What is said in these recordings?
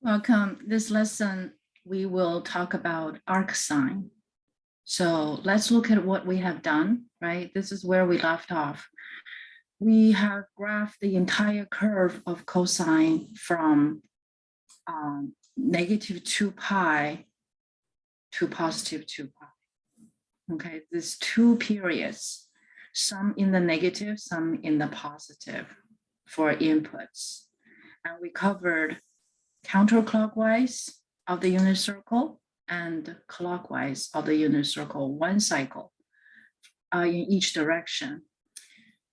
Welcome. This lesson, we will talk about ArcCoSine. So let's look at what we have done, right? This is where we left off. We have graphed the entire curve of cosine from negative 2 pi to positive 2 pi. Okay, there's two periods, some in the negative, some in the positive for inputs. And we covered counterclockwise of the unit circle and clockwise of the unit circle, one cycle in each direction.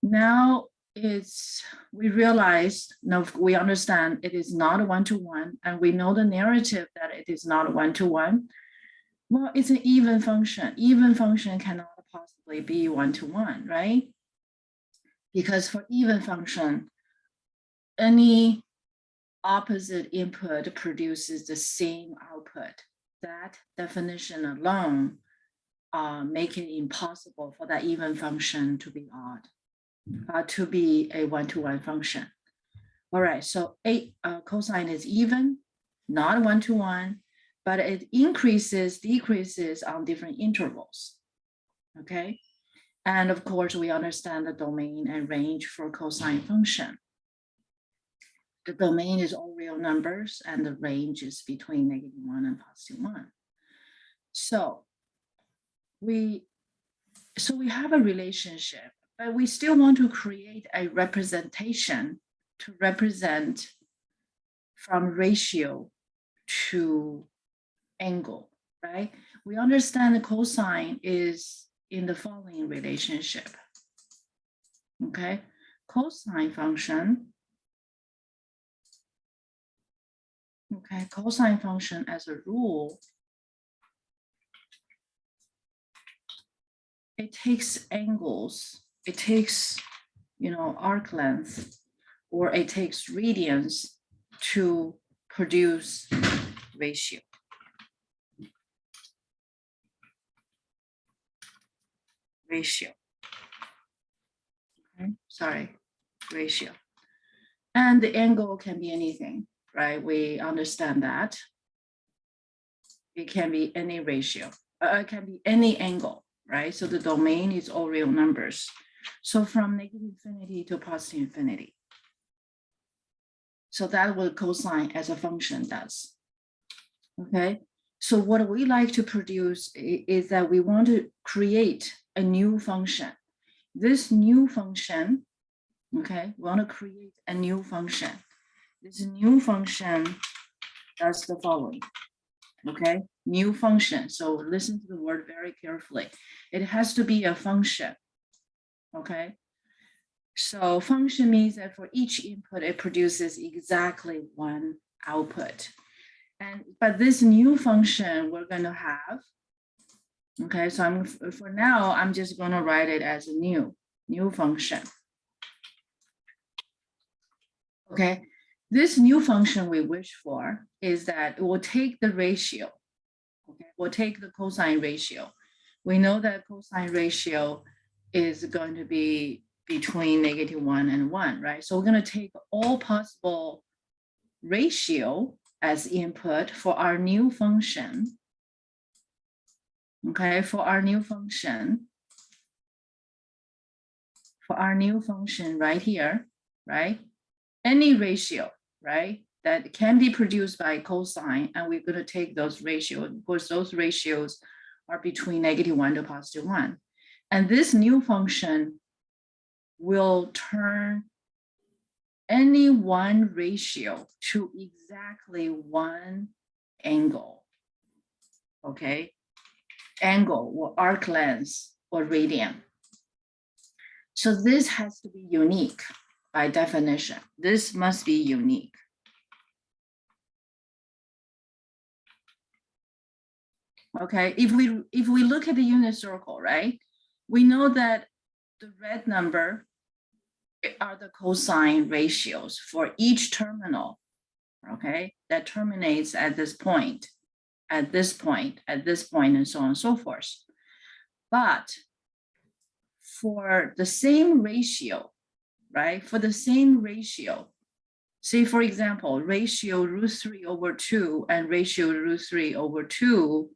Now we realized, now we understand it is not a one-to-one, and we know the narrative that it is not a one-to-one. Well, it's an even function. Even function cannot possibly be one-to-one, right? Because for even function, any opposite input produces the same output. That definition alone make it impossible for that even function to be odd, to be a one-to-one function. All right, so cosine is even, not one-to-one, but it increases, decreases on different intervals, okay? And of course, we understand the domain and range for cosine function. The domain is all real numbers and the range is between -1 and +1. So we have a relationship, but we still want to create a representation to represent from ratio to angle, right? We understand the cosine is in the following relationship, okay? Cosine function, okay, cosine function as a rule, it takes angles, it takes, arc length, or it takes radians to produce ratio. Okay, sorry, ratio. And the angle can be anything, right? We understand that. It can be any ratio, it can be any angle, right? So the domain is all real numbers. So from -infinity to +infinity. So that what cosine as a function does, okay? So what we like to produce is that we want to create a new function. This new function, okay, we want to create a new function. This new function does the following, okay? New function, so listen to the word very carefully. It has to be a function, okay? So function means that for each input, it produces exactly one output. But this new function we're going to have, okay, so for now, I'm just going to write it as a new function. Okay, this new function we wish for is that it will take the ratio, okay, we'll take the cosine ratio. We know that cosine ratio is going to be between -1 and 1, right? So we're going to take all possible ratio as input for our new function. Okay, for our new function right here, right? Any ratio, right? That can be produced by cosine, and we're going to take those ratios. Of course, those ratios are between -1 to +1. And this new function will turn any one ratio to exactly one angle, okay? Angle or arc length or radian. So this has to be unique by definition. This must be unique. Okay, if we look at the unit circle, right? We know that the red number are the cosine ratios for each terminal, okay, that terminates at this point, at this point, at this point, and so on and so forth. But for the same ratio, right, for the same ratio, say for example, ratio √3/2 and ratio √3/2,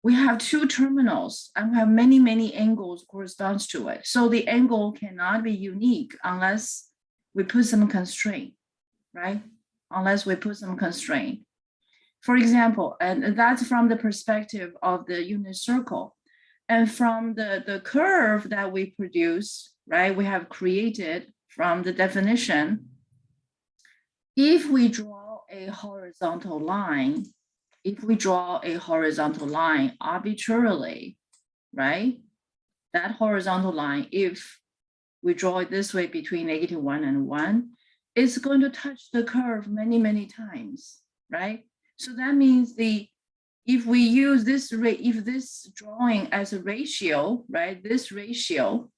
we have two terminals and we have many, many angles corresponds to it. So the angle cannot be unique unless we put some constraint, right? Unless we put some constraint. For example, and that's from the perspective of the unit circle. And from the curve that we produce, right, we have created from the definition, if we draw a horizontal line, arbitrarily, right, that horizontal line, if we draw it this way between -1 and 1, it's going to touch the curve many, many times, right? So that means if we use this drawing as a ratio, right, this ratio,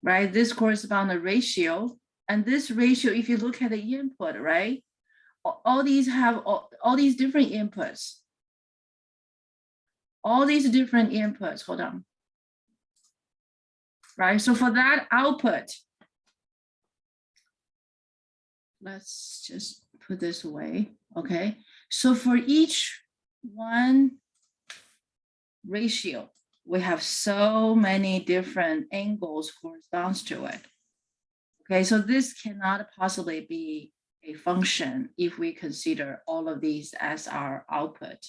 right, this corresponds to ratio, and this ratio, if you look at the input, right, all these have all these different inputs. All these different inputs, hold on. Right, so for that output, let's just put this away, okay? So for each one ratio, we have so many different angles corresponds to it. Okay, so this cannot possibly be a function if we consider all of these as our output,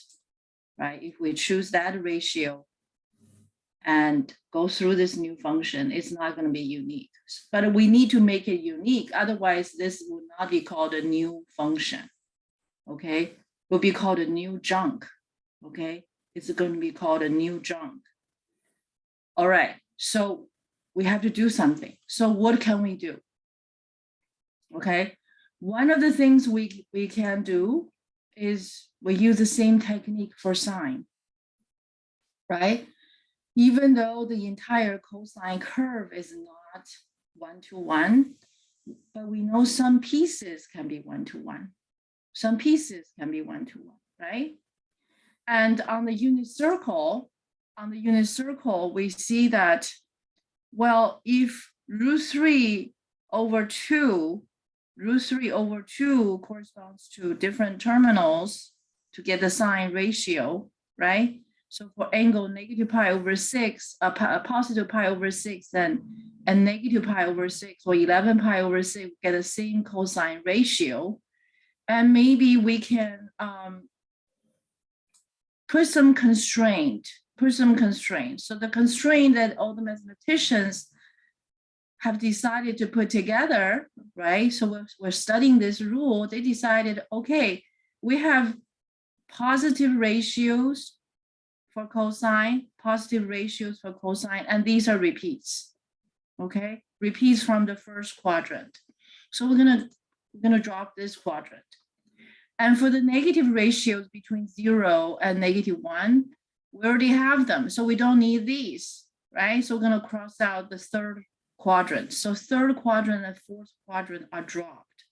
right? If we choose that ratio and go through this new function, it's not going to be unique. But we need to make it unique. Otherwise, this would not be called a new function. Okay, it will be called a new junk. Okay, it's going to be called a new junk. All right, so we have to do something. So what can we do? Okay, one of the things we can do is we use the same technique for sine, right? Even though the entire cosine curve is not 1-to-1, but we know some pieces can be 1-to-1. Some pieces can be 1-to-1, right? And on the unit circle, we see that, well, if √3/2 corresponds to different terminals to get the sine ratio, right? So for angle -π/6, positive π/6, and -π/6, or 11π/6, get the same cosine ratio. And maybe we can put some constraint. So the constraint that all the mathematicians have decided to put together, right? So we're studying this rule. They decided, okay, we have positive ratios for cosine, and these are repeats, okay? Repeats from the first quadrant. So we're gonna drop this quadrant. And for the negative ratios between 0 and -1, we already have them, so we don't need these, right? So we're gonna cross out the third quadrant. So third quadrant and fourth quadrant are dropped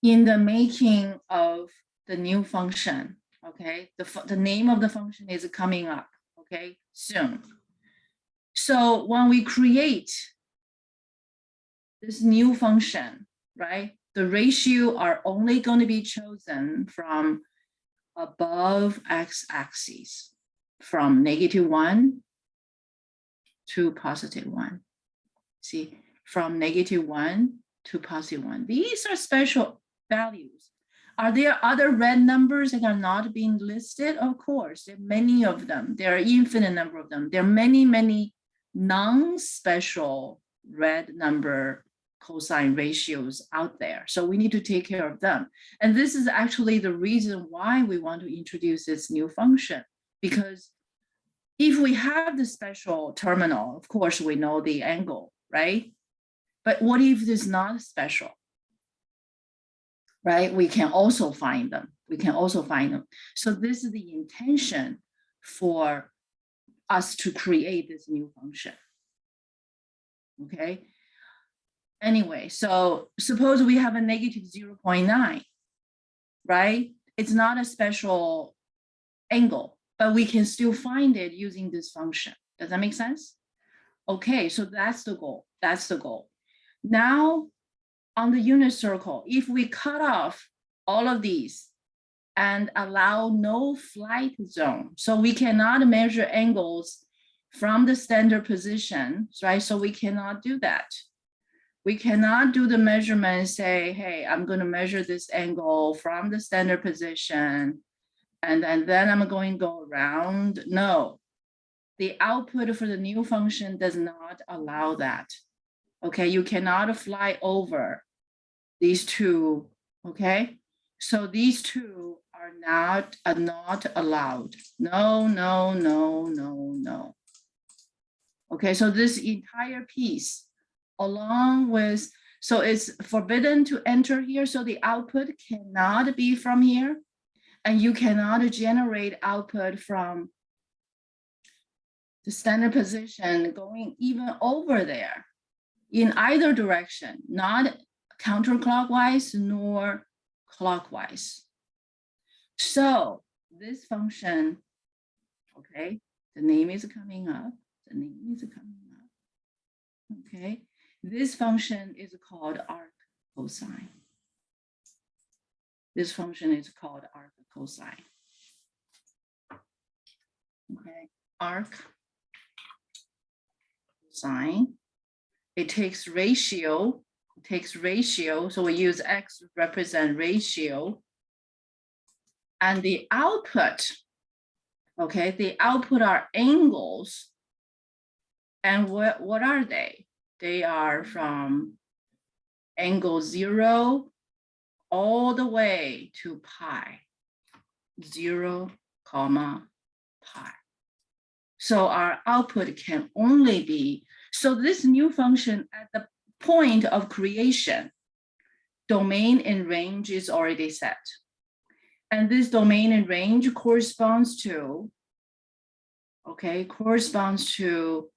in the making of the new function, okay? The name of the function is coming up, okay, soon. So when we create this new function, right, the ratio are only going to be chosen from above x-axis, from -1 to +1. See, from -1 to +1. These are special values. Are there other red numbers that are not being listed? Of course, there are many of them. There are infinite number of them. There are many, many non-special red number cosine ratios out there. So we need to take care of them. And this is actually the reason why we want to introduce this new function, because if we have the special terminal, of course, we know the angle, right? But what if it is not special, right? We can also find them. So this is the intention for us to create this new function, okay? Anyway, so suppose we have a -0.9, right? It's not a special angle, but we can still find it using this function. Does that make sense? Okay, so that's the goal. Now on the unit circle, if we cut off all of these and allow no flight zone, so we cannot measure angles from the standard position, right? So we cannot do that. We cannot do the measurement and say, hey, I'm going to measure this angle from the standard position, and then I'm going to go around. No, the output for the new function does not allow that. Okay, you cannot fly over these two, okay? So these two are not allowed. No, no, no, no, no. Okay, so this entire piece along with, so it's forbidden to enter here. So the output cannot be from here, and you cannot generate output from the standard position going even over there in either direction, not counterclockwise nor clockwise. So this function, okay, the name is coming up, the name is coming up, okay. This function is called ArcCoSine. This function is called ArcCoSine. Okay, ArcCoSine. It takes ratio, so we use X to represent ratio. And the output, okay, the output are angles. And what are they? They are from angle 0 all the way to pi, 0, pi. So our output can only be, so this new function at the point of creation, domain and range is already set. And this domain and range corresponds to, okay, corresponds to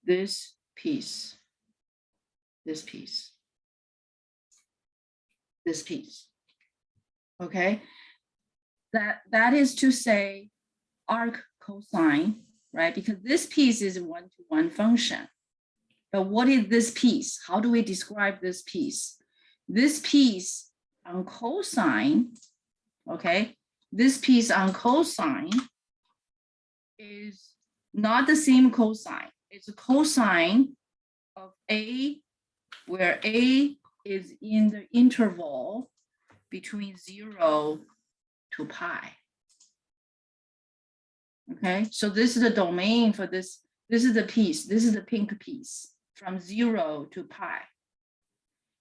this piece, this piece, this piece, okay? That is to say ArcCoSine, right? Because this piece is a one-to-one function. But what is this piece? How do we describe this piece? This piece on cosine, okay? This piece on cosine is not the same cosine. It's a cosine of A, where A is in the interval between 0 to pi. Okay, so this is the domain for this. This is the piece, this is the pink piece from 0 to pi.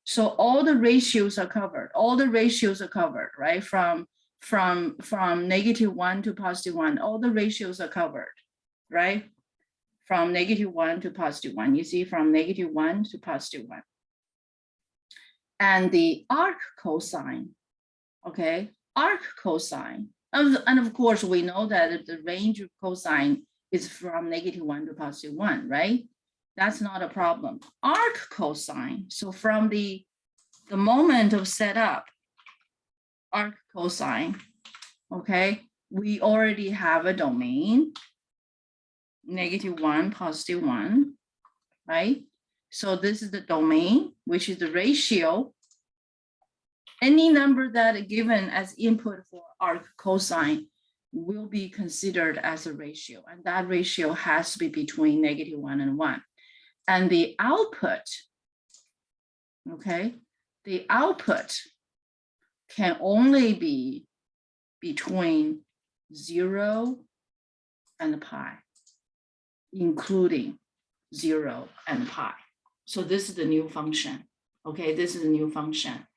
So all the ratios are covered. All the ratios are covered, right? From -1 to +1, all the ratios are covered, right? From -1 to +1, you see, from -1 to +1. And the ArcCoSine, okay, ArcCoSine, and of course we know that the range of cosine is from -1 to +1, right? That's not a problem. ArcCoSine, so from the moment of setup, ArcCoSine, okay, we already have a domain, -1, +1, right? So this is the domain, which is the ratio. Any number that is given as input for ArcCoSine will be considered as a ratio, and that ratio has to be between -1 and 1. And the output, okay, the output can only be between 0 and pi, including 0 and pi. So this is the new function, okay, this is a new function.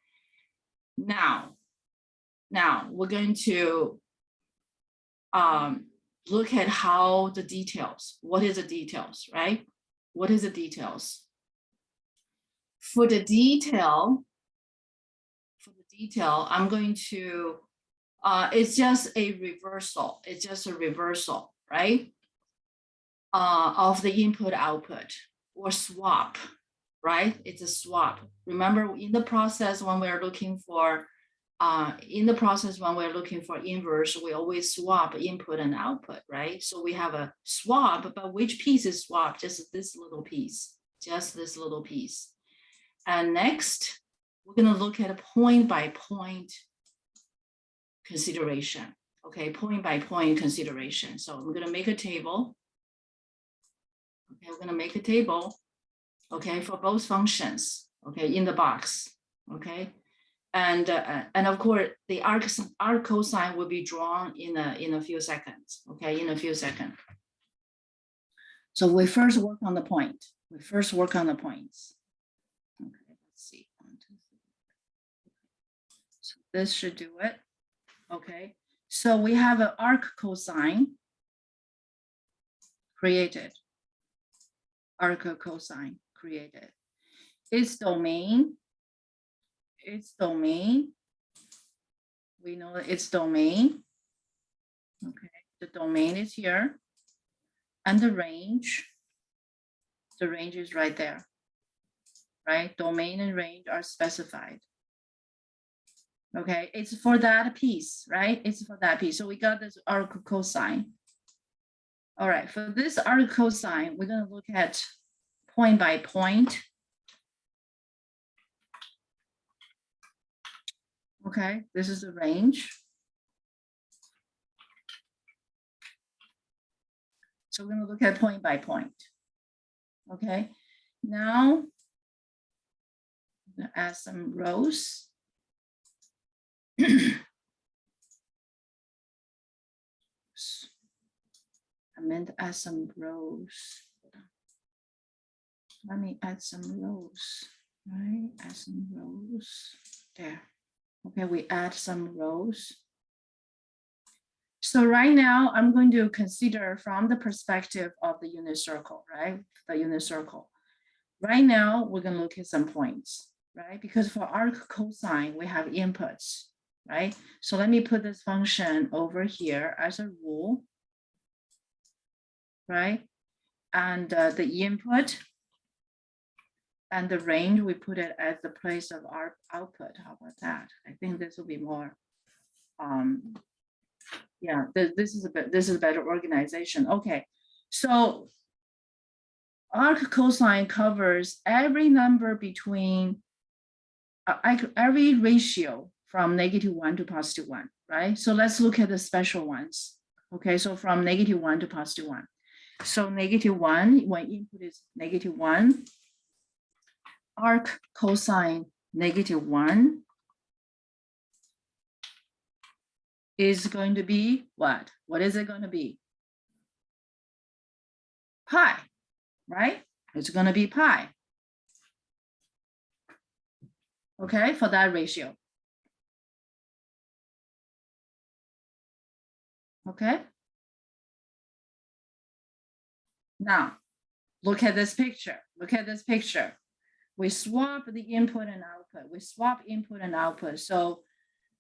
Now we're going to look at how the details, what is the details, right? What is the details? For the detail, I'm going to, it's just a reversal. It's just a reversal, right? Of the input output or swap, right? It's a swap. Remember in the process when we're looking for, inverse, we always swap input and output, right? So we have a swap, but which piece is swapped? Just this little piece. just this little piece. And next, we're going to look at a point by point consideration. Okay, point by point consideration. So we're going to make a table. Okay, we're going to make a table, okay, for both functions, okay, in the box, okay. And of course, the ArcCoSine will be drawn in a few seconds, okay, in a few seconds. So we first work on the point. We first work on the points. Okay, let's see. 1, 2, 3. So this should do it. Okay, so we have an ArcCoSine created. ArcCoSine created. Its domain. We know its domain. Okay, the domain is here. And the range is right there, right? Domain and range are specified. Okay, it's for that piece, right? It's for that piece. So we got this ArcCoSine. All right, for this ArcCoSine, we're going to look at point by point. Okay, this is the range. So we're going to look at point by point. Okay, now I'm going to add some rows. I meant to add some rows. Let me add some rows, right? Add some rows there. Okay, we add some rows. So right now I'm going to consider from the perspective of the unit circle, right? The unit circle. Right now we're going to look at some points, right? Because for ArcCoSine we have inputs, right? So let me put this function over here as a rule, right? And the input and the range, we put it at the place of our output. How about that? I think this will be more, yeah, this is a better organization. Okay, so ArcCoSine covers every number between, every ratio from -1 to +1, right? So let's look at the special ones. Okay, so from -1 to +1. So -1, when input is -1, ArcCoSine -1 is going to be what? What is it going to be? Pi, right? It's going to be pi. Okay, for that ratio. Okay. Now, look at this picture. Look at this picture. We swap the input and output. We swap input and output. So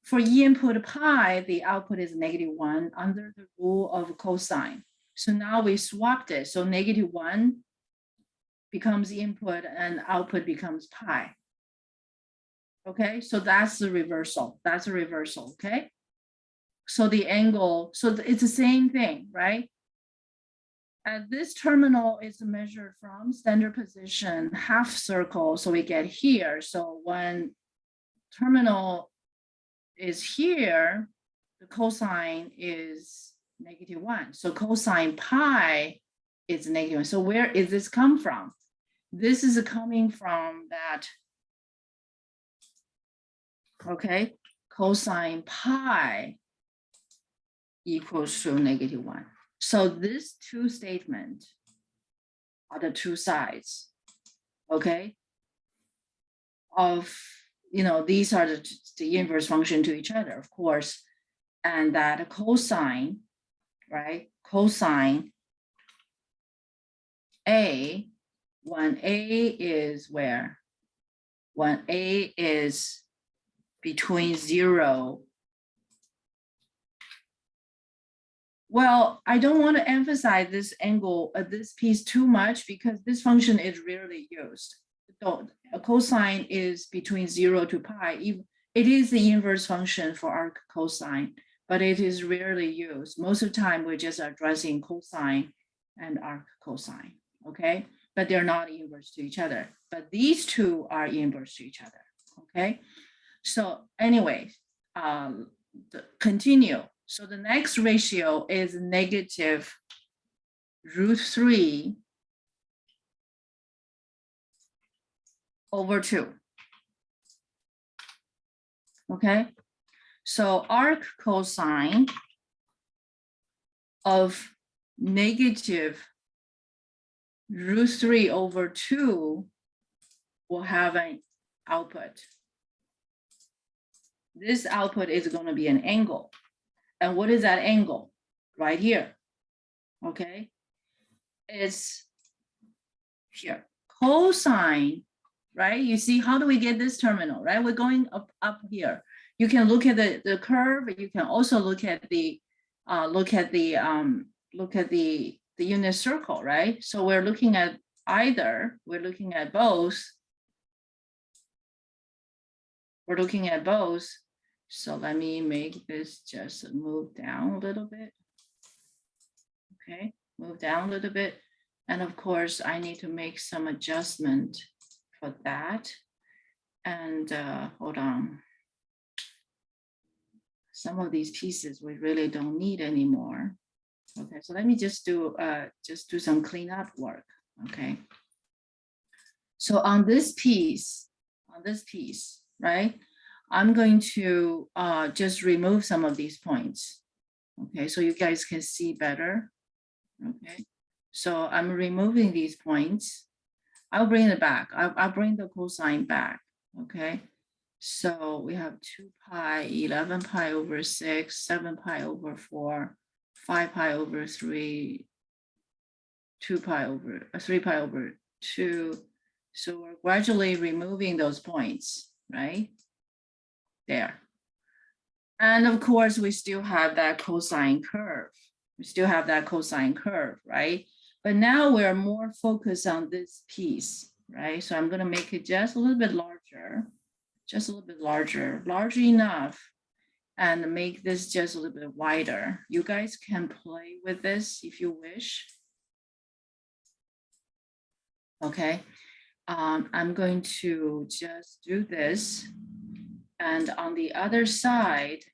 for input pi, the output is -1 under the rule of cosine. So now we swapped it. So -1 becomes input and output becomes pi. Okay, so that's the reversal. That's a reversal, okay? So the angle, so it's the same thing, right? And this terminal is measured from standard position, half circle, so we get here. So when terminal is here, the cosine is -1. So cosine pi is -1. So where is this come from? This is coming from that, okay, cosine pi equals to -1. So these two statements are the two sides, okay, of, you know, these are the inverse function to each other, of course, and that cosine, right, cosine A, when A is where? When A is between 0. Well, I don't want to emphasize this angle, this piece too much because this function is rarely used. So a cosine is between 0 to pi. It is the inverse function for ArcCoSine, but it is rarely used. Most of the time, we're just addressing cosine and ArcCoSine, okay? but they're not inverse to each other. But these two are inverse to each other, okay? So anyway, continue. So the next ratio is negative √3 over 2. Okay, so ArcCoSine of negative √3 over 2 will have an output. This output is going to be an angle. And what is that angle? Right here. Okay, it's here. Cosine, right? You see, how do we get this terminal, right? We're going up here. You can look at the curve. You can also look at the unit circle, right? So we're looking at either. We're looking at both. We're looking at both. So let me make this just move down a little bit. Okay, move down a little bit. And of course, I need to make some adjustment for that. And hold on. Some of these pieces we really don't need anymore. Okay, so let me just do some cleanup work. Okay. So on this piece, right? I'm going to just remove some of these points. Okay, so you guys can see better. Okay, so I'm removing these points. I'll bring it back. I'll bring the cosine back. Okay, so we have 2 pi, 11 pi over 6, 7 pi over 4, 5 pi over 3, 2 pi over 3 pi over 2. So we're gradually removing those points, right? There. And of course, we still have that cosine curve. We still have that cosine curve, right? But now we're more focused on this piece, right? So I'm going to make it just a little bit larger, large enough, and make this just a little bit wider. You guys can play with this if you wish. Okay. I'm going to just do this. And on the other side,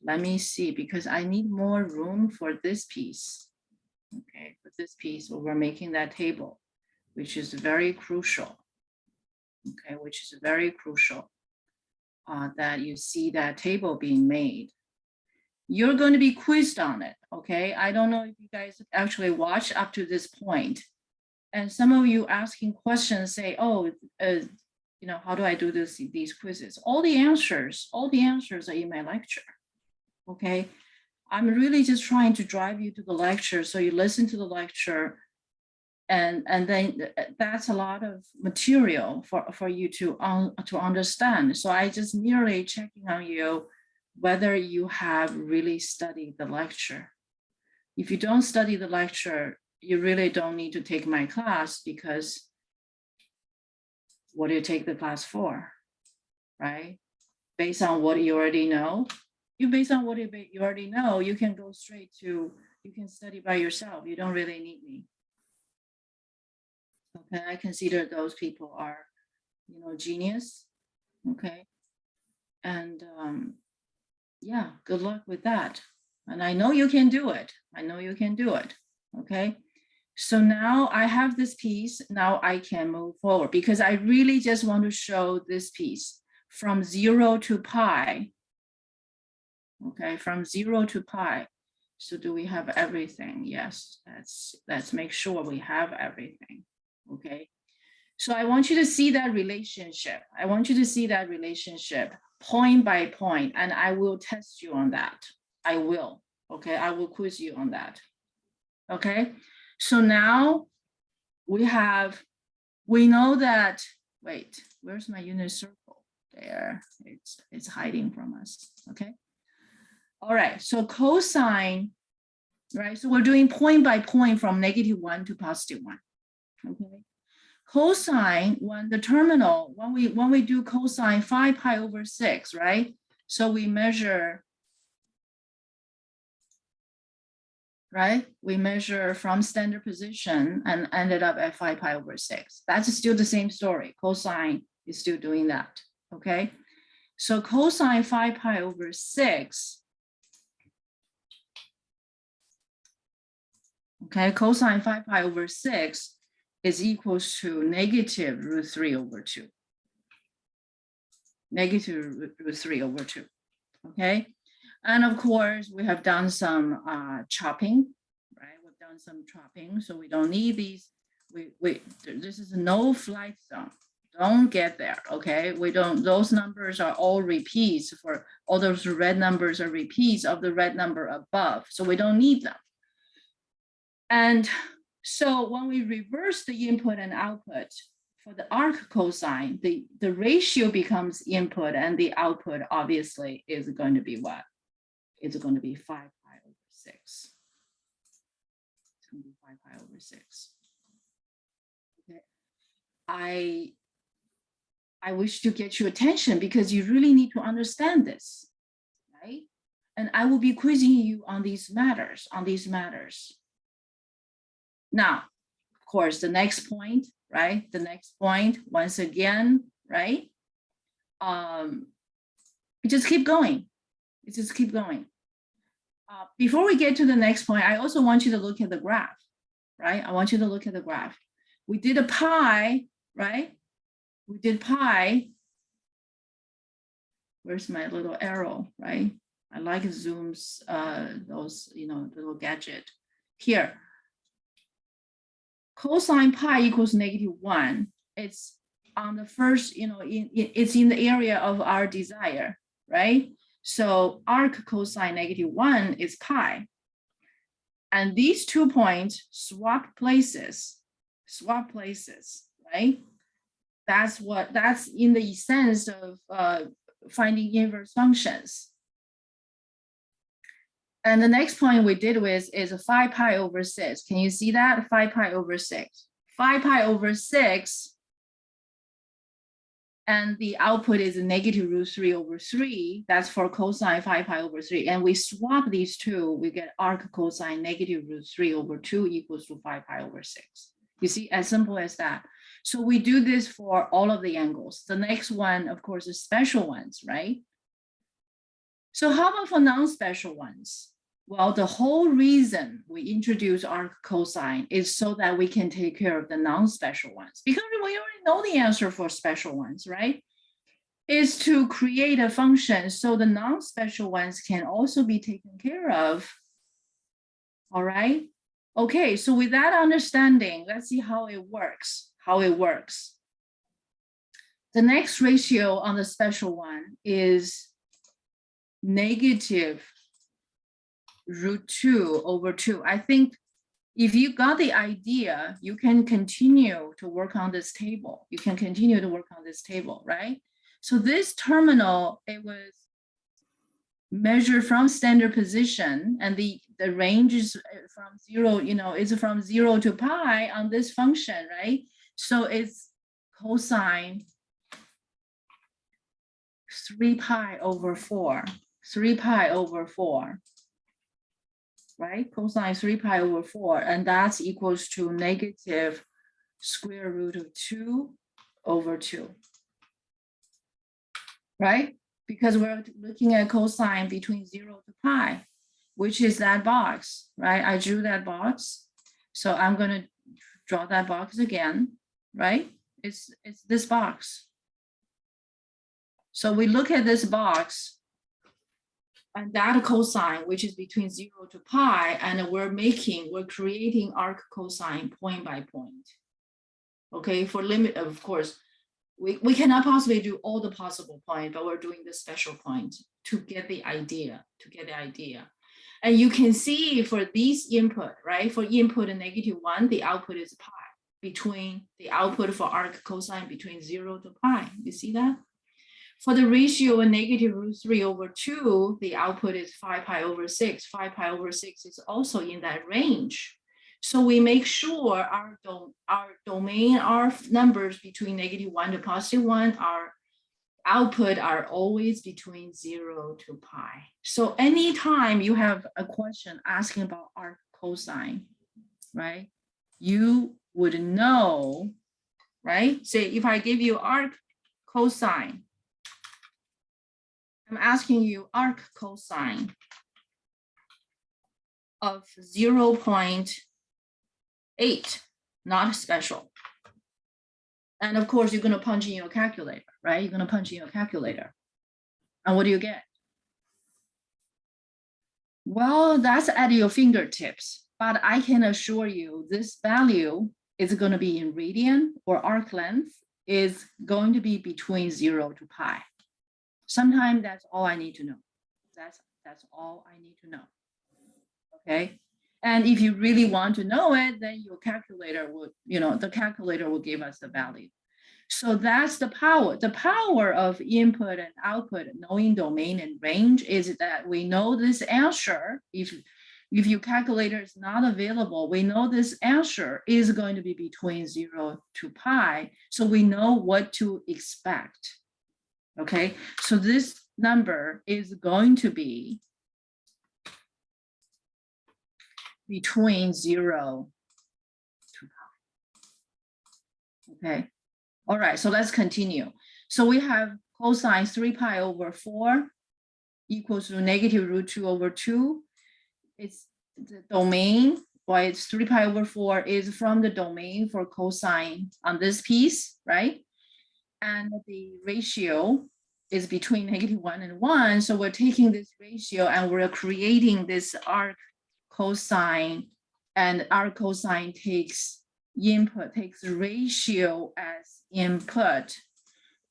let me see, because I need more room for this piece. Okay, for this piece, we're making that table, which is very crucial. Okay, which is very crucial that you see that table being made. You're going to be quizzed on it. Okay, I don't know if you guys actually watched up to this point. And some of you asking questions say, oh, you know, how do I do these quizzes? All the answers are in my lecture. Okay, I'm really just trying to drive you to the lecture, so you listen to the lecture, and then that's a lot of material for you to understand. So I just merely checking on you whether you have really studied the lecture. If you don't study the lecture, you really don't need to take my class, because what do you take the class for, right? Based on what you already know. Based on what you already know, you can go straight to, you can study by yourself. You don't really need me. Okay, I consider those people are, you know, genius. Okay, and yeah, good luck with that. And I know you can do it. Okay, so now I have this piece. Now I can move forward, because I really just want to show this piece from 0 to pi. Okay, from 0 to pi. So do we have everything? Yes, let's make sure we have everything. Okay, so I want you to see that relationship. Point by point, and I will test you on that. I will. Okay, I will quiz you on that. Okay, so now we know that, wait, where's my unit circle? There, it's hiding from us. Okay. All right, so cosine, right? So we're doing point by point from -1 to +1. Okay. Cosine, when the terminal, when we do cosine 5 pi over 6, right? So we measure right? We measure from standard position and ended up at 5 pi over 6. That's still the same story. Cosine is still doing that, okay? So cosine 5 pi over 6, okay, cosine 5 pi over 6 is equals to negative root 3 over 2. Negative root 3 over 2, okay? And of course, we have done some chopping, right? We've done some chopping, so we don't need these. This is a no flight zone. Don't get there, okay? We don't, those numbers are all repeats for all those red numbers are repeats of the red number above, so we don't need them. And so when we reverse the input and output for the ArcCoSine, the ratio becomes input and the output obviously is going to be what? It's going to be 5 pi over 6. It's going to be 5 pi over 6. Okay. I wish to get your attention because you really need to understand this, right? And I will be quizzing you on these matters, Now, of course, the next point, right? The next point, once again, right? Just keep going. Just keep going. Before we get to the next point, I also want you to look at the graph, right? I want you to look at the graph. We did a pi, right? We did pi. Where's my little arrow, right? I like Zoom's, those, little gadget. Here, cosine pi equals -1. It's on the first, it's in the area of our desire, right? So ArcCoSine -1 is pi. And these 2 points swap places, right? That's in the sense of finding inverse functions. And the next point we did with is a 5 pi over 6. Can you see that? 5 pi over 6. 5 pi over 6. And the output is a negative root 3 over 3. That's for cosine 5 pi over 3. And we swap these two, we get ArcCoSine negative root 3 over 2 equals to 5 pi over 6. You see, as simple as that. So we do this for all of the angles. The next one, of course, is special ones, right? So how about for non-special ones? Well, the whole reason we introduce ArcCoSine is so that we can take care of the non-special ones, because we already know the answer for special ones, right? Is to create a function so the non-special ones can also be taken care of. All right. Okay, so with that understanding, let's see how it works. The next ratio on the special one is negative root 2 over 2. I think if you got the idea, you can continue to work on this table. Right? So this terminal, it was measured from standard position, and the range is from 0, is from 0 to pi on this function, right? So it's cosine 3 pi over 4, right? Cosine 3 pi over 4, and that's equals to negative square root of 2 over 2, right? Because we're looking at cosine between 0 to pi, which is that box, right? I drew that box. So I'm going to draw that box again, right? It's this box. So we look at this box, and that cosine, which is between 0 to pi, and we're creating ArcCoSine point by point. Okay, for limit, of course, we cannot possibly do all the possible points, but we're doing the special point to get the idea, And you can see for these input, right? For input and -1, the output is pi, between the output for ArcCoSine between 0 to pi. You see that? For the ratio of negative root 3 over 2, the output is 5 pi over 6. 5 pi over 6 is also in that range. So we make sure our domain, our numbers between -1 to +1, our output are always between 0 to pi. So anytime you have a question asking about cosine, right? You would know, right? Say if I give you arc cosine, I'm asking you arc cosine of 0.8, not special. And of course, you're going to punch in your calculator, right? You're going to punch in your calculator. And what do you get? Well, that's at your fingertips, but I can assure you this value is going to be in radian, or arc length is going to be between 0 to pi. Sometimes that's all I need to know. That's all I need to know. Okay. And if you really want to know it, then your calculator would, the calculator will give us the value. So that's the power. The power of input and output, knowing domain and range, is that we know this answer. If your calculator is not available, we know this answer is going to be between 0 to pi. So we know what to expect. Okay, so this number is going to be between 0 to pi. Okay. All right, so let's continue. So we have cosine 3 pi over 4 equals to negative root 2 over 2. It's the domain, why it's 3 pi over 4 is from the domain for cosine on this piece, right? And the ratio is between -1 and 1. So we're taking this ratio and we're creating this arc cosine, and arc cosine takes ratio as input.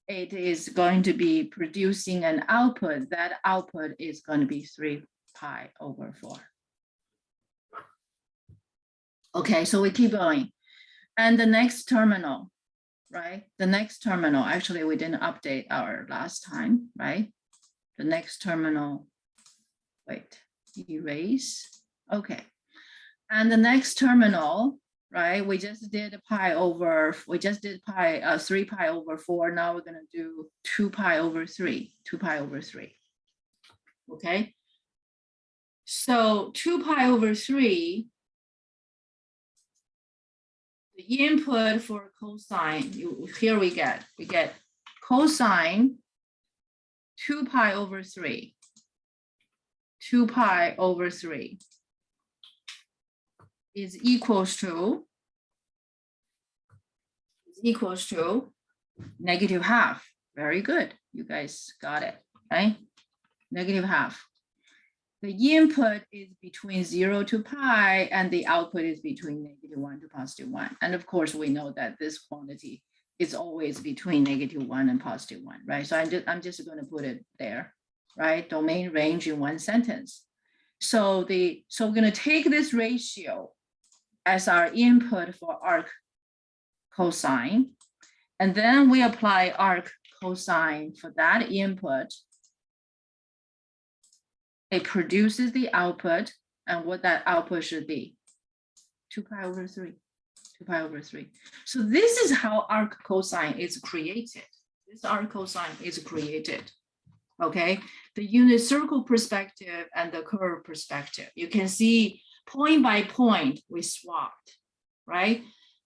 It is going to be producing an output. That output is going to be 3 pi over 4. Okay, so we keep going. And the next terminal, right? The next terminal, actually we didn't update our last time, right? The next terminal, wait, erase. Okay. And the next terminal, right? We just did 3 pi over 4. Now we're going to do 2 pi over 3, 2 pi over 3. Okay. So 2 pi over 3, the input for cosine, here we get cosine 2 pi over 3, 2 pi over 3 is equals to -½ Very good. You guys got it, right? -½ The input is between 0 to pi, and the output is between -1 to +1. And of course, we know that this quantity is always between -1 and +1, right? So I'm just going to put it there, right? Domain range in one sentence. So we're going to take this ratio as our input for arc cosine, and then we apply arc cosine for that input. It produces the output, and what that output should be 2 pi over 3, 2 pi over 3. So this is how arc cosine is created. This arc cosine is created. Okay, the unit circle perspective and the curve perspective. You can see point by point we swapped, right?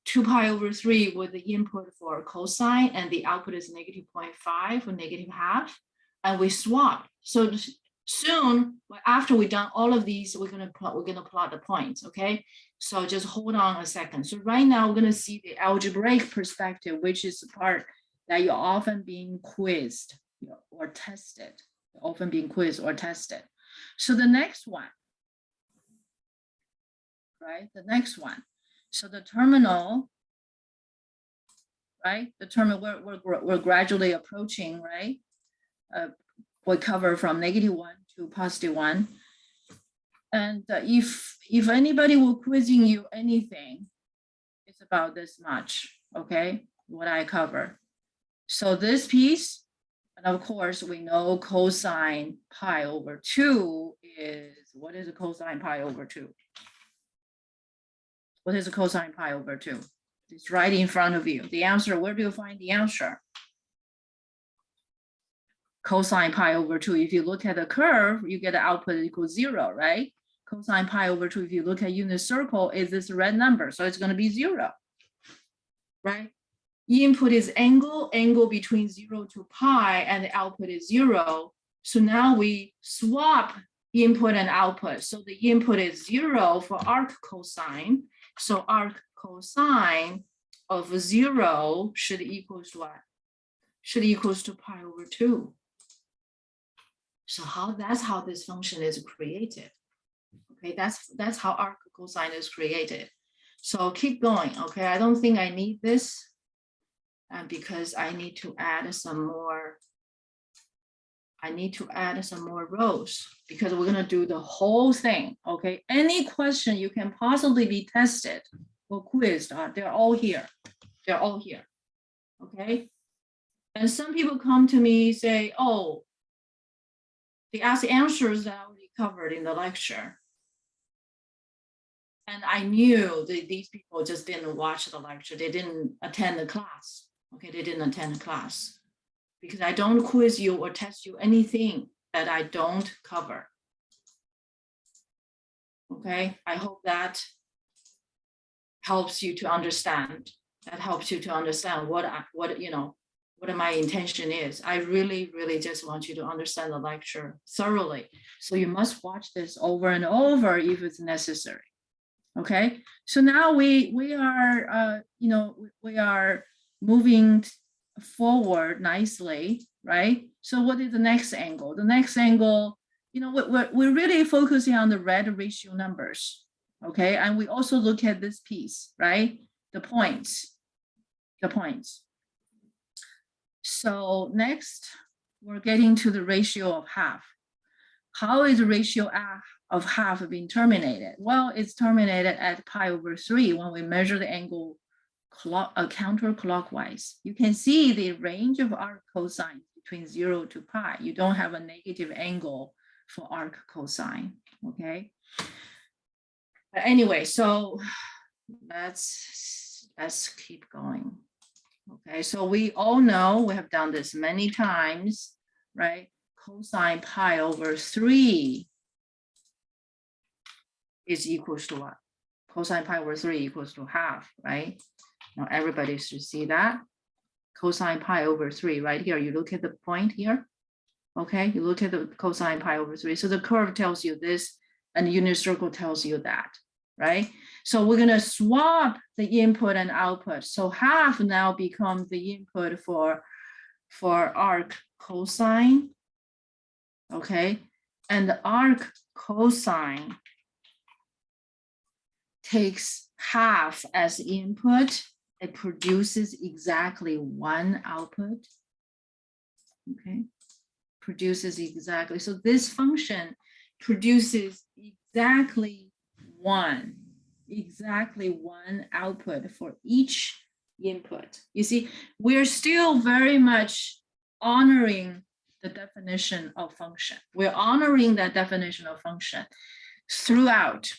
2 pi over 3 with the input for cosine, and the output is -0.5 or -½ and we swap. So soon, after we've done all of these, we're gonna plot the points. Okay, so just hold on a second. So right now we're gonna see the algebraic perspective, which is the part that you're often being quizzed or tested. So the next one, right? The next one. So the terminal, right? The terminal we're gradually approaching, right? We cover from -1 to +1. And if anybody will quizzing you anything, it's about this much, okay? What I cover. So this piece, and of course we know cosine pi over 2 is, what is a cosine pi over 2? What is a cosine pi over 2? It's right in front of you. The answer, where do you find the answer? Cosine pi over 2. If you look at the curve, you get the output equals 0, right? cosine pi over 2, if you look at unit circle, is this red number. So it's going to be 0, right? Input is angle between 0 to pi, and the output is 0. So now we swap input and output. So the input is 0 for ArcCoSine. So ArcCoSine of 0 should equals what? Should equals to pi over 2. So that's how this function is created. Okay, that's how ArcCoSine is created. So keep going. Okay, I don't think I need this, because I need to add some more. I need to add some more rows because we're gonna do the whole thing. Okay, any question you can possibly be tested or quizzed, they're all here. They're all here. Okay, and some people come to me say, "Oh, they ask answers that I already covered in the lecture." And I knew that these people just didn't watch the lecture. They didn't attend the class. Okay, they didn't attend the class because I don't quiz you or test you anything that I don't cover. Okay, I hope that helps you to understand. That helps you to understand what my intention is. I really, really just want you to understand the lecture thoroughly. So you must watch this over and over if it's necessary. Okay, so now we are moving forward nicely, right? So what is the next angle? The next angle, we're really focusing on the red ratio numbers, okay? And we also look at this piece, right? The points. So next, we're getting to the ratio of half. How is the ratio of half being terminated? Well, it's terminated at pi over 3 when we measure the angle counterclockwise. You can see the range of ArcCoSine between 0 to pi. You don't have a negative angle for ArcCoSine, okay? But anyway, so let's keep going. Okay, so we all know, we have done this many times, right? Cosine pi over 3 is equals to what? Cosine pi over 3 equals to half, right? Now everybody should see that. Cosine pi over 3 right here. You look at the point here. Okay, you look at the cosine pi over 3. So the curve tells you this, and the unit circle tells you that, right? So we're going to swap the input and output. So half now becomes the input for ArcCoSine. Okay, and the ArcCoSine takes half as input. It produces exactly 1 output. Okay, produces exactly. So this function produces exactly one output for each input. You see, we're still very much honoring the definition of function. We're honoring that definition of function throughout.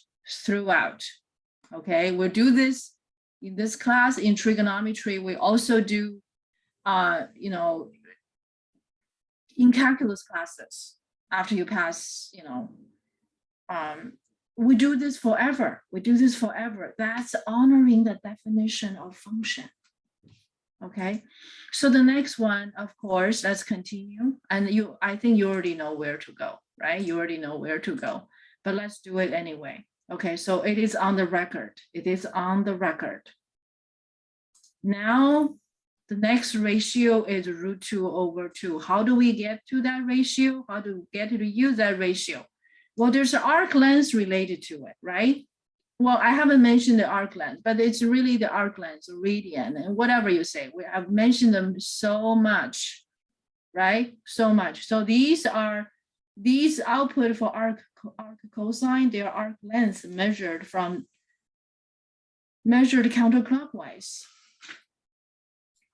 Okay, we'll do this in this class in trigonometry. We also do, in calculus classes after you pass, we do this forever. That's honoring the definition of function. Okay, so the next one, of course, let's continue. And I think you already know where to go, right? You already know where to go, but let's do it anyway. Okay, so it is on the record. Now, the next ratio is root 2 over 2. How do we get to that ratio? How do we get to use that ratio? Well, there's an arc length related to it, right? Well, I haven't mentioned the arc length, but it's really the arc length, radian, and whatever you say. We have mentioned them so much, right? So much. So these output for ArcCoSine, their arc length measured counterclockwise.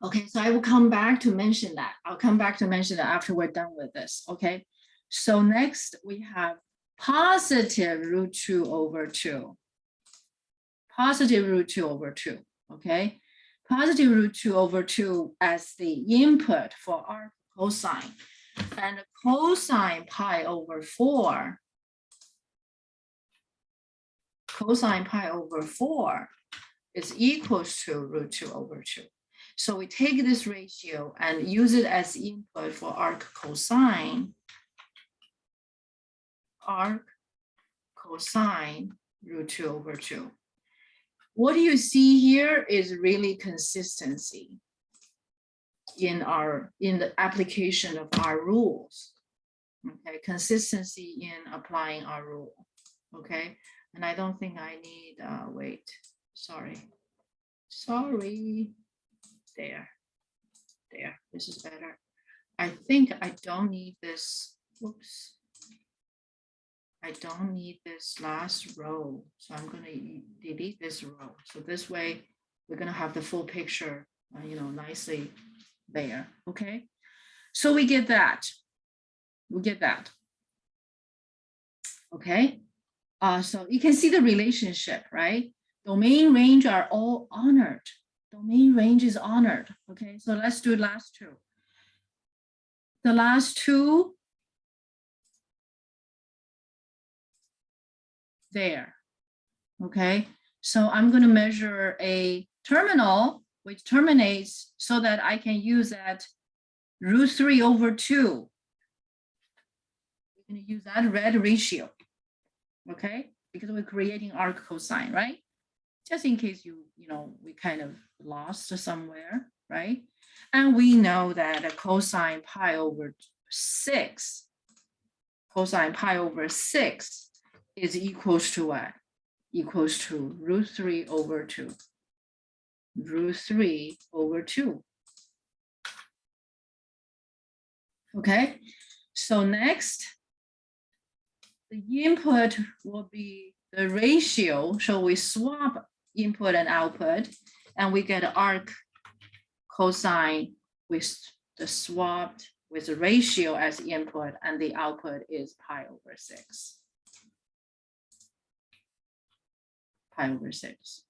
Okay, so I will come back to mention that. I'll come back to mention that after we're done with this, okay? So next we have positive root 2 over 2. Positive root 2 over 2, okay? Positive root 2 over 2 as the input for ArcCoSine. And cosine pi over 4 cosine pi over 4 is equals to root 2 over 2. So we take this ratio and use it as input for ArcCoSine. ArcCoSine root 2 over 2. What you see here is really consistency in the application of our rules. Okay, consistency in applying our rule. Okay, and I don't think I need, wait, sorry, there, this is better. I think I don't need this, whoops. I don't need this last row, so I'm gonna delete this row. So this way, we're gonna have the full picture, nicely there, okay? So we get that, okay? So you can see the relationship, right? Domain range are all honored. Domain range is honored, okay? So let's do last two. The last two, there, okay? So I'm gonna measure a terminal which terminates so that I can use that root 3 over 2. We're gonna use that red ratio, okay? Because we're creating ArcCoSine, right? Just in case we kind of lost somewhere, right? And we know that a cosine pi over 6, is equals to what? Equals to root 3 over 2. Root 3 over 2. Okay, so next, the input will be the ratio. So we swap input and output, and we get ArcCoSine with the swapped with the ratio as input, and the output is pi over 6. Pi over 6.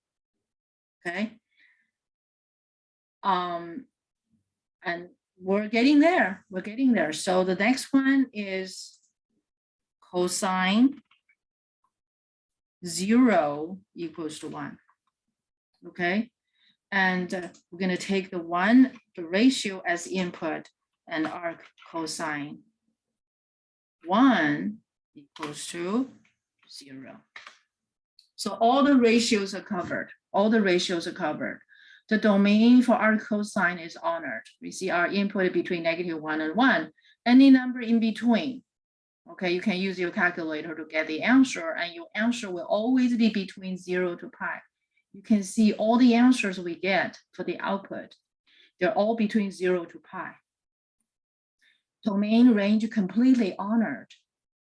Okay. And we're getting there. So the next one is cosine 0 equals to 1. Okay. And we're going to take the ratio as input, and ArcCoSine 1 equals to 0. So all the ratios are covered. The domain for ArcCoSine is honored. We see our input between -1 and 1, any number in between. Okay, you can use your calculator to get the answer, and your answer will always be between 0 to pi. You can see all the answers we get for the output. They're all between 0 to pi. Domain range completely honored,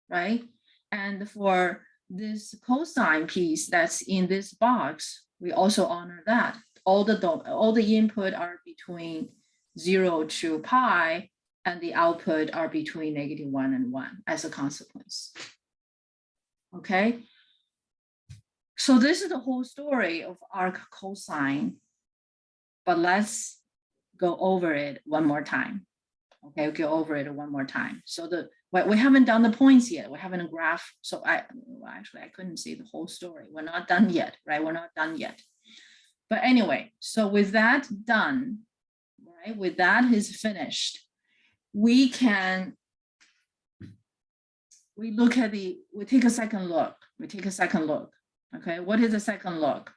right? And for this cosine piece that's in this box, we also honor that. All the input are between 0 to pi, and the output are between -1 and 1 as a consequence. Okay. So this is the whole story of ArcCoSine, but let's go over it one more time. Okay, go over it one more time. So we haven't done the points yet. We haven't graphed. So actually I couldn't see the whole story. We're not done yet, right? We're not done yet. But anyway, so with that done, right? With that is finished, we take a second look. Okay, what is the second look?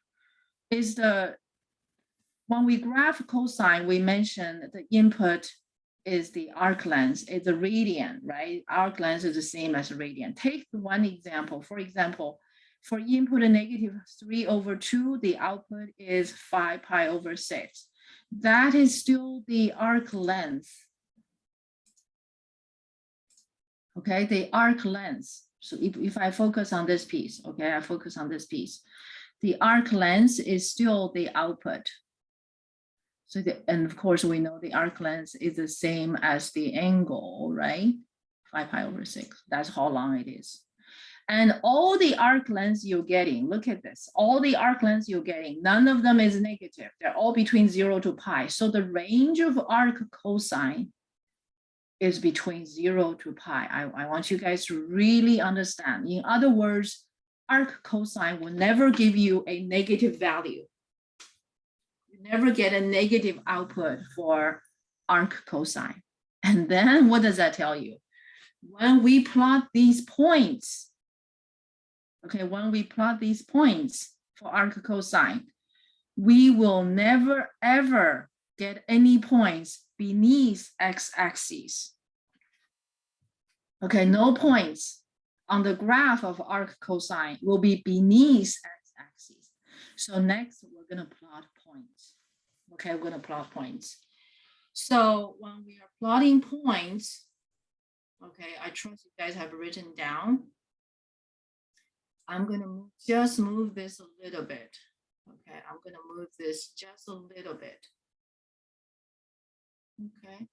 When we graph cosine, we mentioned the input is the arc length, it's a radian, right? Arc length is the same as a radian. Take one example. For example, for input -3 over 2, the output is 5 pi over 6. That is still the arc length. Okay, the arc length. So if I focus on this piece, okay, I focus on this piece. The arc length is still the output. So and of course we know the arc length is the same as the angle, right? 5 pi over 6, that's how long it is. And all the arc lengths you're getting, look at this, all the arc lengths you're getting, none of them is negative. They're all between 0 to pi. So the range of ArcCoSine is between 0 to pi. I want you guys to really understand. In other words, ArcCoSine will never give you a negative value. You never get a negative output for ArcCoSine. And then what does that tell you? When we plot these points, okay, when we plot these points for ArcCoSine, we will never ever get any points beneath x-axis. Okay, no points on the graph of ArcCoSine will be beneath x-axis. So next we're gonna plot points. Okay, we're gonna plot points. So when we are plotting points, okay, I trust you guys have written down. I'm gonna just move this a little bit. Okay, I'm gonna move this just a little bit. Okay,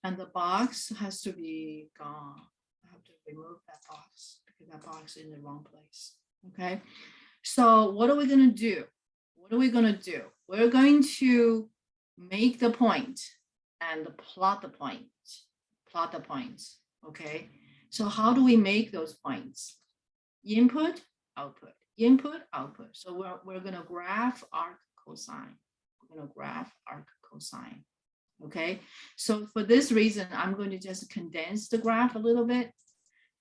and the box has to be gone. I have to remove that box because that box is in the wrong place. Okay, so what are we gonna do? What are we gonna do? We're going to make the point and plot the point. Plot the points. Okay, so how do we make those points? Input, output, input, output. So we're gonna graph ArcCoSine. We're gonna graph ArcCoSine. Okay, so for this reason, I'm going to just condense the graph a little bit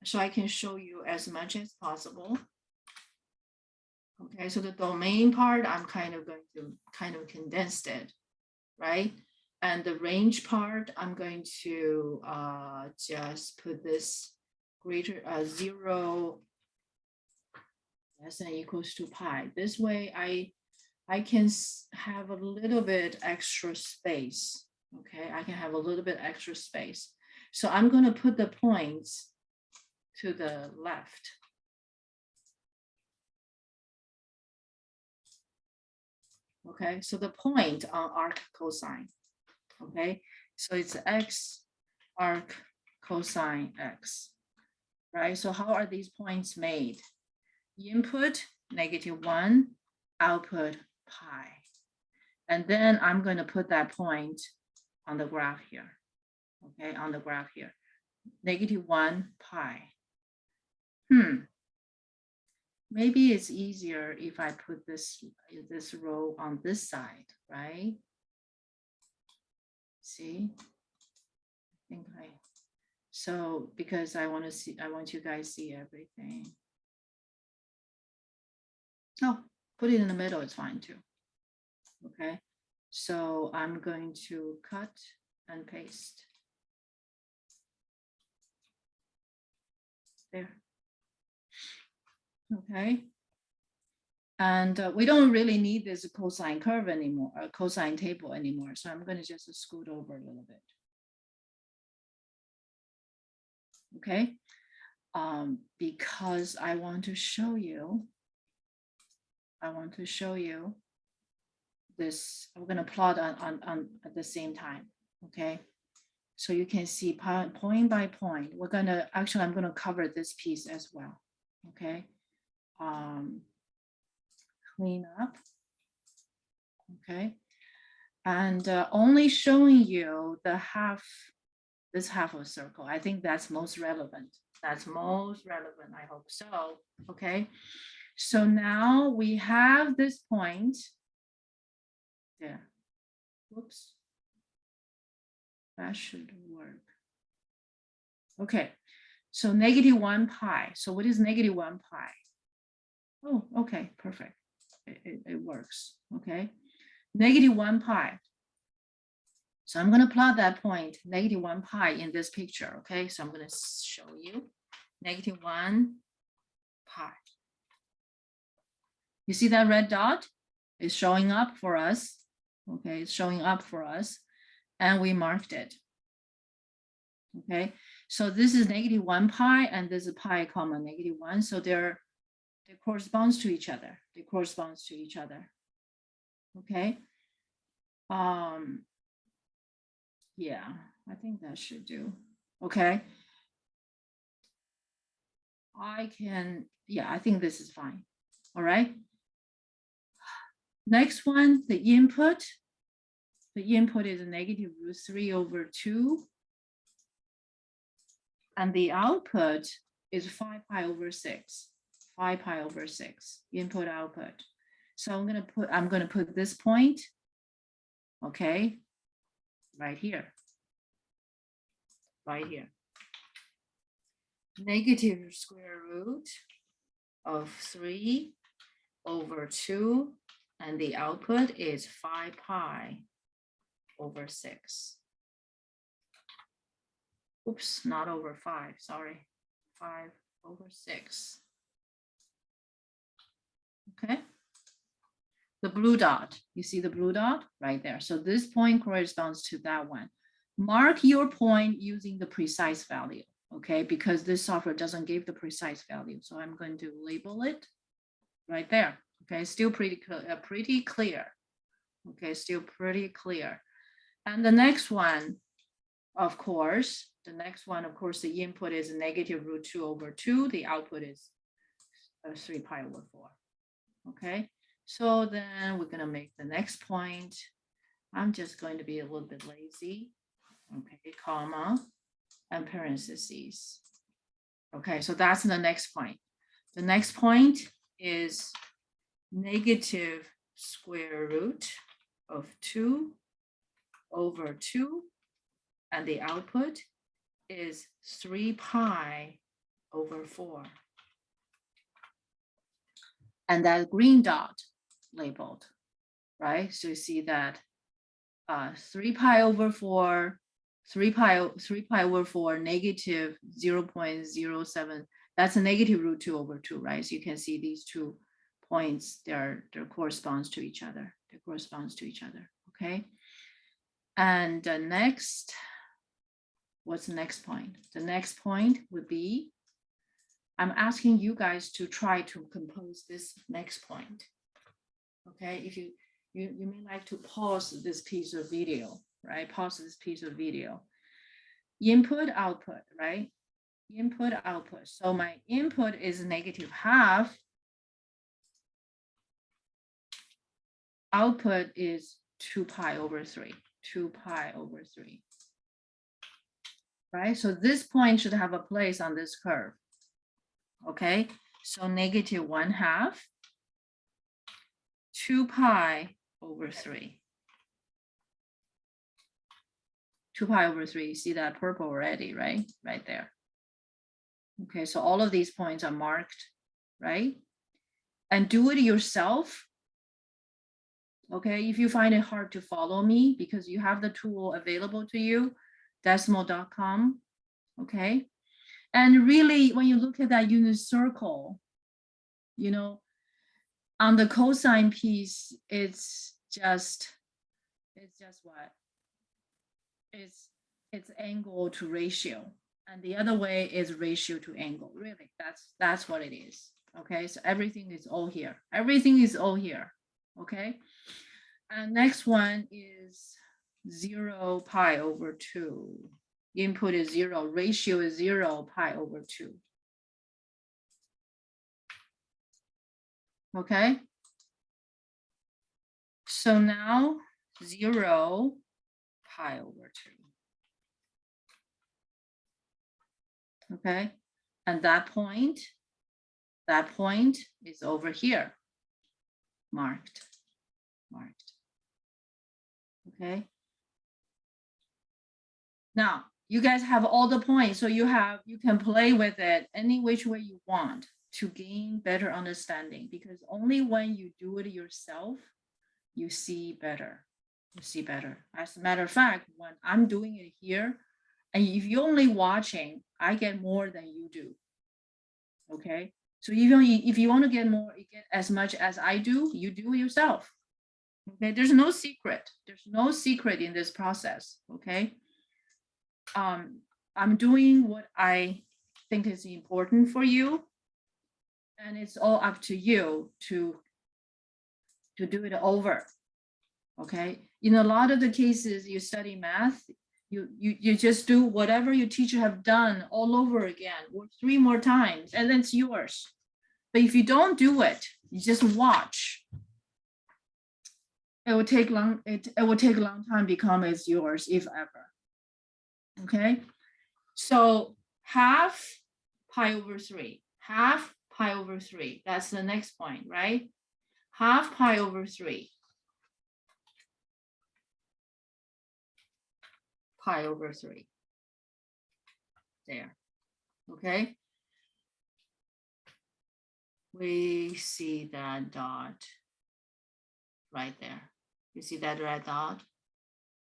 so I can show you as much as possible. Okay, so the domain part, I'm kind of going to condense it, right? And the range part, I'm going to just put this greater 0 less than equals to pi. This way I can have a little bit extra space. Okay, I can have a little bit extra space. So I'm going to put the points to the left. Okay, so the point on ArcCoSine. Okay, so it's x ArcCoSine x, right? So how are these points made? Input -1, output pi. And then I'm going to put that point on the graph here. Okay, on the graph here. -1 pi. Maybe it's easier if I put this row on this side, right? See? I think so because I want you guys to see everything. Oh, put it in the middle, it's fine too. Okay, so I'm going to cut and paste. There. Okay. And we don't really need this cosine curve anymore, or cosine table anymore. So I'm going to just scoot over a little bit. Okay. Because I want to show you this. We're going to plot on at the same time. Okay. So you can see point by point. We're going to actually, I'm going to cover this piece as well. Okay. Clean up. Okay. And only showing you the this half of a circle. I think that's most relevant. That's most relevant. I hope so. Okay. So now we have this point there. Whoops. That should work. Okay. So -1 pi. So what is -1 pi? Oh, okay. Perfect. It works. Okay. -1 pi. So I'm going to plot that point, -1 pi in this picture. Okay. So I'm going to show you -1 pi. You see that red dot is showing up for us. Okay. It's showing up for us. And we marked it. Okay. So this is -1 pi and this is pi comma -1. So they corresponds to each other. They corresponds to each other. Okay. Yeah, I think that should do. Okay. I think this is fine. All right. Next one, the input. The input is a -√3/2. And the output is 5 pi over 6. 5 pi over 6, input output. So I'm gonna put this point, okay, right here. Right here. Negative square root of 3 over 2, and the output is 5 pi over 6. Oops, not over 5, sorry. 5 over 6. Okay. The blue dot, you see the blue dot right there. So this point corresponds to that one. Mark your point using the precise value, okay? Because this software doesn't give the precise value. So I'm going to label it right there. Okay, still pretty clear. Okay, still pretty clear. And the next one, of course, the input is negative root 2 over 2. The output is 3 pi over 4. Okay, so then we're going to make the next point. I'm just going to be a little bit lazy. Okay, comma and parentheses. Okay, so that's the next point. The next point is negative square root of 2 over 2, and the output is 3 pi over 4. And that green dot labeled, right? So you see that 3 pi over 4, 3 pi over 4, negative 0.07. That's a negative root 2 over 2, right? So you can see these 2 points, they're corresponds to each other. They corresponds to each other, okay? And next, what's the next point? The next point would be, I'm asking you guys to try to compose this next point. Okay, if you may like to pause this piece of video, right? Pause this piece of video. Input, output, right? Input, output. So my input is negative half. Output is 2 pi over 3. 2 pi over 3. Right? So this point should have a place on this curve. Okay, so negative 1/2, 2 pi over 3. 2 pi over 3, you see that purple already, right? Right there. Okay, so all of these points are marked, right? And do it yourself. Okay, if you find it hard to follow me because you have the tool available to you, decimal.com, okay? And really, when you look at that unit circle, you know, on the cosine piece, it's just what? It's angle to ratio. And the other way is ratio to angle. Really, that's what it is. Okay, so everything is all here. Everything is all here. Okay. And next one is 0 pi over 2. Input is 0, ratio is 0 pi over 2. Okay. So now 0 pi over 2. Okay. And that point is over here, marked. Okay. Now you guys have all the points, so you can play with it any which way you want to gain better understanding, because only when you do it yourself, you see better. You see better. As a matter of fact, when I'm doing it here, and if you're only watching, I get more than you do. Okay. So even if you want to get more, you get as much as I do, you do it yourself. Okay, there's no secret. There's no secret in this process. Okay. I'm doing what I think is important for you, and it's all up to you to do it over. Okay. In a lot of the cases you study math, you just do whatever your teacher have done all over again, or 3 more times, and then it's yours. But if you don't do it, you just watch. It will take long. It will take a long time to become as yours, if ever. Okay. So 1/2 pi over 3. 1/2 pi over 3. That's the next point, right? Half pi over 3. Pi over 3. There. Okay. We see that dot right there. You see that red dot?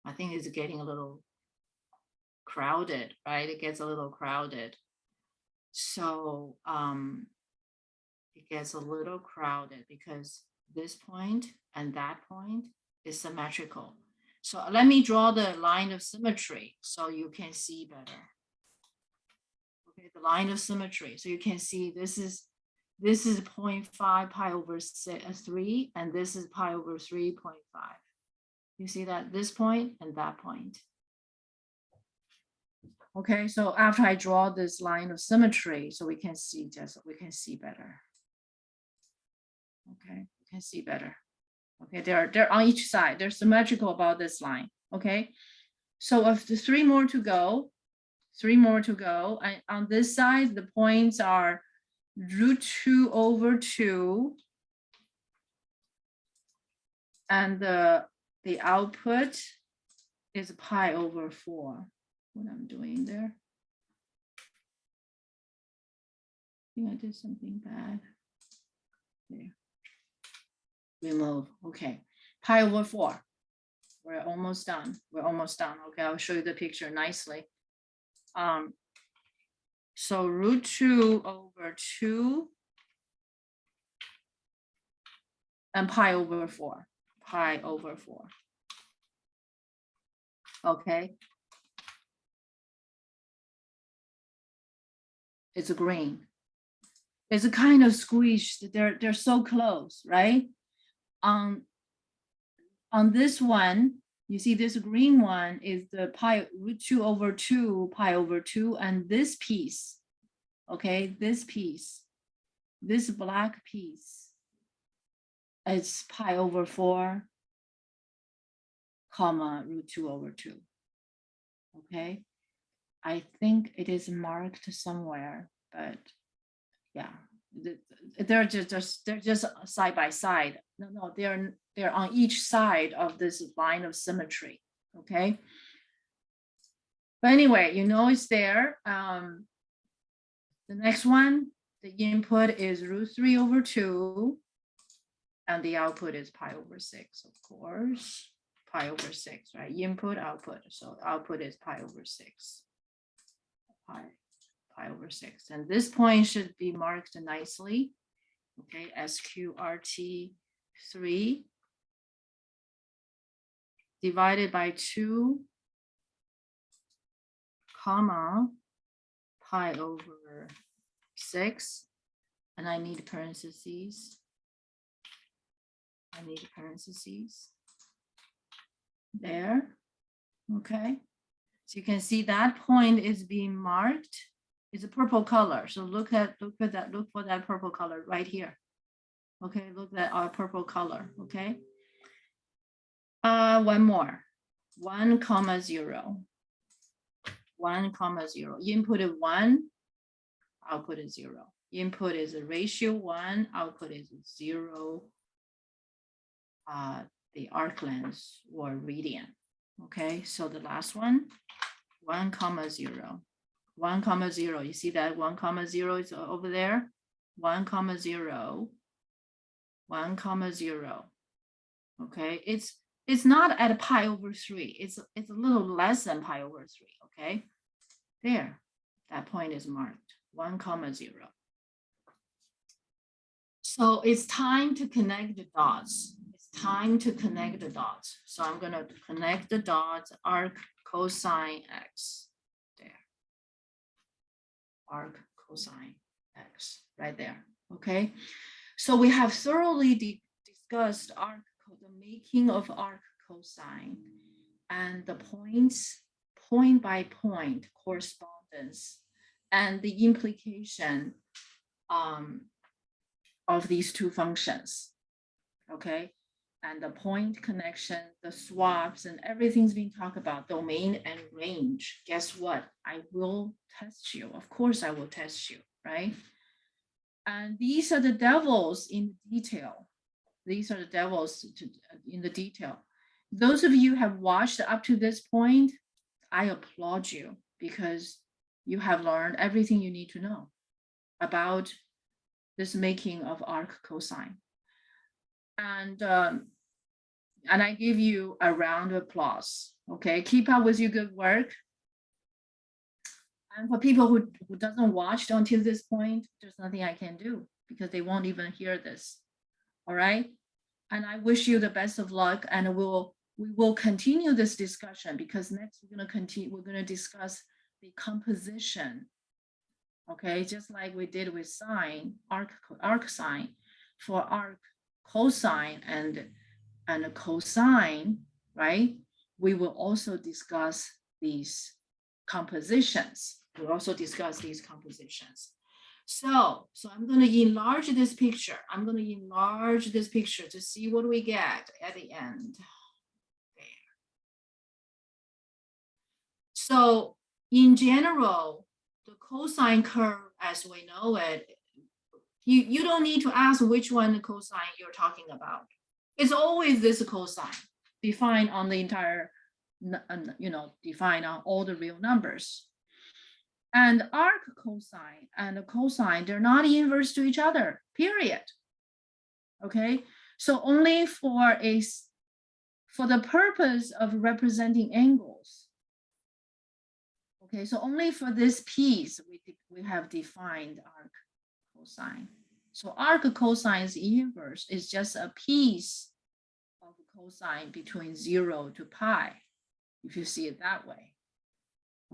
I think it's getting a little crowded, right? It gets a little crowded. So it gets a little crowded because this point and that point is symmetrical. So let me draw the line of symmetry so you can see better. Okay, the line of symmetry. So you can see this is 0.5 pi over 3, and this is pi over 3.5. You see that this point and that point. Okay, so after I draw this line of symmetry, so we can see better. Okay, we can see better. Okay, they're on each side. They're symmetrical about this line. Okay, so if the 3 more to go, and on this side, the points are √2 over 2, and the output is pi over 4. What I'm doing there? I think I did something bad. There. Remove. Okay. Pi over 4. We're almost done. Okay, I'll show you the picture nicely. So √2 over 2 and pi over 4. Pi over 4. Okay. It's green. It's a kind of squished. They're so close, right? On this one, you see this green one is the pi √2 over 2, pi over 2, and this piece, okay, this piece, this black piece, it's pi over 4, comma √2 over 2. Okay, I think it is marked somewhere, but yeah, they're just side by side. No, they're on each side of this line of symmetry. Okay. But anyway, you know it's there. The next one, the input is √3 over 2, and the output is pi over 6, of course. Pi over 6, right? Input, output. So output is pi over 6. Pi over 6. And this point should be marked nicely. Okay, SQRT 3 divided by 2, comma, pi over 6. And I need parentheses. There. Okay. So you can see that point is being marked. It's a purple color. So look for that purple color right here. Okay, look at our purple color. Okay. One more. 1, 0. 1, 0. Input is 1, output is 0. Input is a ratio 1, output is 0. The arc length or radian. Okay, so the last one, 1, 0. 1, 0. You see that 1, 0 is over there? 1, 0. 1, 0. Okay, it's not at pi over 3. It's a little less than pi over 3. Okay, there, that point is marked 1, 0. So it's time to connect the dots. So I'm going to connect the dots, ArcCoSine X. There. ArcCoSine X right there. Okay. So we have thoroughly discussed the making of ArcCoSine and the points, point by point correspondence, and the implication of these two functions. Okay. And the point connection, the swaps, and everything's being talked about, domain and range. Guess what? I will test you. Of course, I will test you, right? And these are the devils in detail. These are the devils in the detail. Those of you who have watched up to this point, I applaud you because you have learned everything you need to know about this making of ArcCoSine. And I give you a round of applause. Okay, keep up with your good work. And for people who doesn't watch until this point, there's nothing I can do because they won't even hear this. All right. And I wish you the best of luck, and we will continue this discussion because next we're going to discuss the composition. Okay, just like we did with sine, ArcCoSine, for ArcCoSine and cosine, right? We will also discuss these compositions. We'll also discuss these compositions. So I'm going to enlarge this picture. I'm going to enlarge this picture to see what we get at the end. There. So in general, the cosine curve, as we know it, you don't need to ask which one the cosine you're talking about. It's always this cosine defined on the entire, defined on all the real numbers. And ArcCoSine and cosine, they're not inverse to each other, period. Okay, so only for the purpose of representing angles. Okay, so only for this piece we have defined ArcCoSine. So ArcCosine's inverse is just a piece of cosine between 0 to pi, if you see it that way.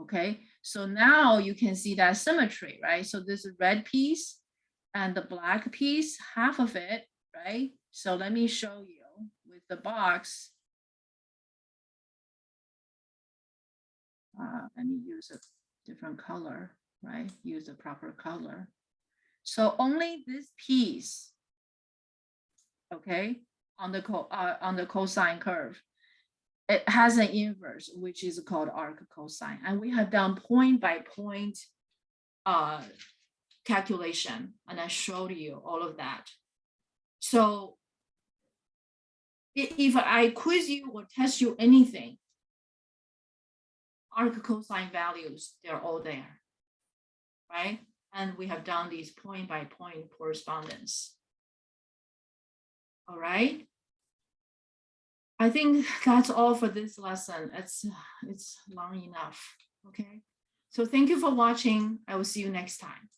Okay, so now you can see that symmetry, right? So this red piece and the black piece, half of it, right? So let me show you with the box. Let me use a different color, right? Use a proper color. So only this piece, okay, on the cosine curve, it has an inverse, which is called ArcCoSine. And we have done point by point calculation, and I showed you all of that. So if I quiz you or test you anything, ArcCoSine values, they're all there, right? And we have done these point by point correspondence. All right. I think that's all for this lesson. It's long enough. Okay. So thank you for watching. I will see you next time.